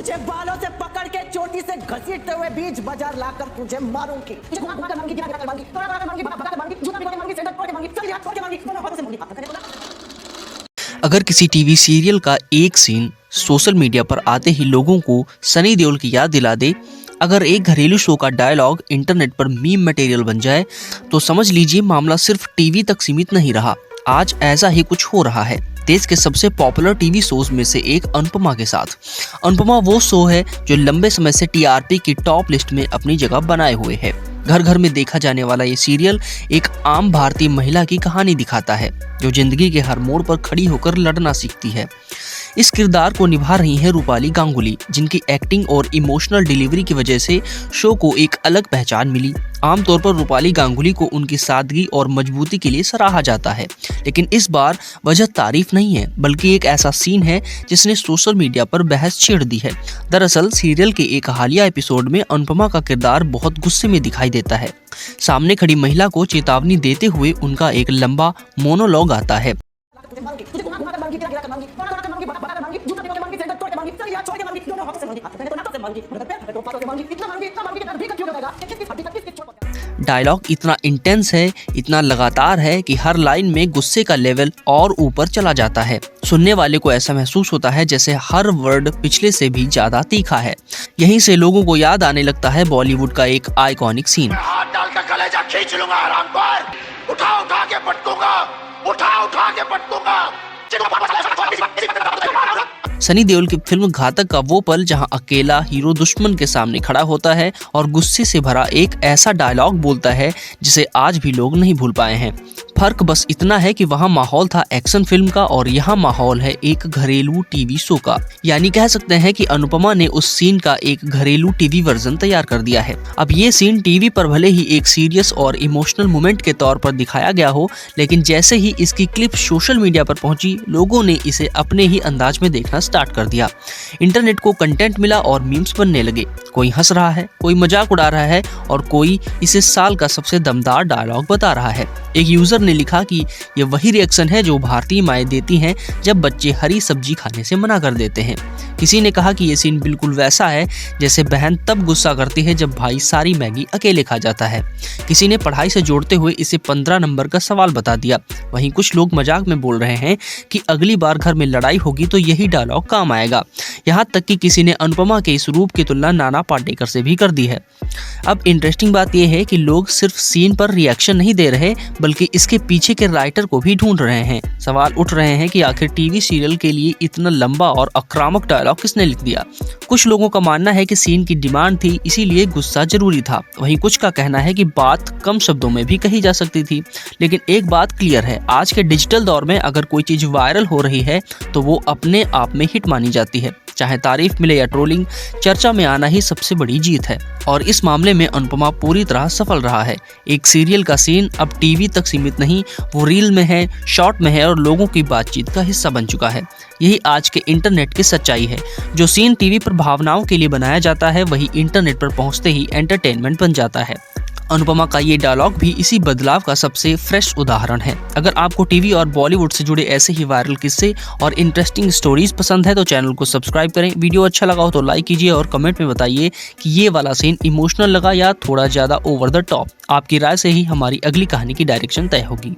तुझे बालों से पकड़ के चोटी से घसीटते हुए बीच बाजार लाकर तुझे मारूंगी। अगर किसी टीवी सीरियल का एक सीन सोशल मीडिया पर आते ही लोगों को सनी देओल की याद दिला दे, अगर एक घरेलू शो का डायलॉग इंटरनेट पर मीम मटेरियल बन जाए, तो समझ लीजिए मामला सिर्फ टीवी तक सीमित नहीं रहा। आज ऐसा ही कुछ हो रहा है देश के सबसे पॉपुलर टीवी शोज में से एक अनुपमा के साथ। अनुपमा वो शो है जो लंबे समय से टीआरपी की टॉप लिस्ट में अपनी जगह बनाए हुए है। घर घर में देखा जाने वाला ये सीरियल एक आम भारतीय महिला की कहानी दिखाता है जो जिंदगी के हर मोड़ पर खड़ी होकर लड़ना सीखती है। इस किरदार को निभा रही हैं रूपाली गांगुली, जिनकी एक्टिंग और इमोशनल डिलीवरी की वजह से शो को एक अलग पहचान मिली। आमतौर पर रूपाली गांगुली को उनकी सादगी और मजबूती के लिए सराहा जाता है, लेकिन इस बार वजह तारीफ नहीं है बल्कि एक ऐसा सीन है जिसने सोशल मीडिया पर बहस छेड़ दी है। दरअसल सीरियल के एक हालिया एपिसोड में अनुपमा का किरदार बहुत गुस्से में दिखाई देता है। सामने खड़ी महिला को चेतावनी देते हुए उनका एक लंबा मोनोलॉग आता है। डायलॉग इतना इंटेंस है, इतना लगातार है कि हर लाइन में गुस्से का लेवल और ऊपर चला जाता है। सुनने वाले को ऐसा महसूस होता है जैसे हर वर्ड पिछले से भी ज्यादा तीखा है। यहीं से लोगों को याद आने लगता है बॉलीवुड का एक आइकॉनिक सीन। हाथ डालकर कलेजा खींच लूंगा आराम पर, उठा उठा के पटकूंगा, उठा उठा के पटकूंगा। सनी देओल की फिल्म घातक का वो पल जहां अकेला हीरो दुश्मन के सामने खड़ा होता है और गुस्से से भरा एक ऐसा डायलॉग बोलता है जिसे आज भी लोग नहीं भूल पाए हैं। फर्क बस इतना है कि वहाँ माहौल था एक्शन फिल्म का और यहाँ माहौल है एक घरेलू टीवी शो का। यानी कह सकते हैं कि अनुपमा ने उस सीन का एक घरेलू टीवी वर्जन तैयार कर दिया है। अब ये सीन टीवी पर भले ही एक सीरियस और इमोशनल मोमेंट के तौर पर दिखाया गया हो, लेकिन जैसे ही इसकी क्लिप सोशल मीडिया पर पहुंची, लोगों ने इसे अपने ही अंदाज में देखना स्टार्ट कर दिया। इंटरनेट को कंटेंट मिला और मीम्स बनने लगे। कोई हंस रहा है, कोई मजाक उड़ा रहा है और कोई इसे साल का सबसे दमदार डायलॉग बता रहा है। एक यूजर ने लिखा कि ये वही रिएक्शन है जो भारतीय माएँ देती हैं जब बच्चे हरी सब्जी खाने से मना कर देते हैं। किसी ने कहा कि ये सीन बिल्कुल वैसा है जैसे बहन तब गुस्सा करती है जब भाई सारी मैगी अकेले खा जाता है। किसी ने पढ़ाई से जोड़ते हुए इसे 15 नंबर का सवाल बता दिया। वहीं कुछ लोग मजाक में बोल रहे हैं कि अगली बार घर में लड़ाई होगी तो यही डायलॉग काम आएगा। यहाँ तक कि किसी ने अनुपमा के इस रूप की तुलना नाना पाटेकर से भी कर दी है। अब इंटरेस्टिंग बात यह है कि लोग सिर्फ सीन पर रिएक्शन नहीं दे रहे बल्कि इसके पीछे के राइटर को भी ढूंढ रहे हैं। सवाल उठ रहे हैं कि आखिर टीवी सीरियल के लिए इतना लंबा और आक्रामक डायलॉग किसने लिख दिया। कुछ लोगों का मानना है कि सीन की डिमांड थी इसीलिए गुस्सा जरूरी था। वहीं कुछ का कहना है कि बात कम शब्दों में भी कही जा सकती थी। लेकिन एक बात क्लियर है, आज के डिजिटल दौर में अगर कोई चीज वायरल हो रही है तो वो अपने आप में हिट मानी जाती है। चाहे तारीफ मिले या ट्रोलिंग, चर्चा में आना ही सबसे बड़ी जीत है और इस मामले में अनुपमा पूरी तरह सफल रहा है। एक सीरियल का सीन अब टीवी तक सीमित नहीं, वो रील में है, शॉर्ट में है और लोगों की बातचीत का हिस्सा बन चुका है। यही आज के इंटरनेट की सच्चाई है। जो सीन टीवी पर भावनाओं के लिए बनाया जाता है वही इंटरनेट पर पहुंचते ही एंटरटेनमेंट बन जाता है। अनुपमा का ये डायलॉग भी इसी बदलाव का सबसे फ्रेश उदाहरण है। अगर आपको टीवी और बॉलीवुड से जुड़े ऐसे ही वायरल किस्से और इंटरेस्टिंग स्टोरीज पसंद है तो चैनल को सब्सक्राइब करें। वीडियो अच्छा लगा हो तो लाइक कीजिए और कमेंट में बताइए कि ये वाला सीन इमोशनल लगा या थोड़ा ज्यादा ओवर द टॉप। आपकी राय से ही हमारी अगली कहानी की डायरेक्शन तय होगी।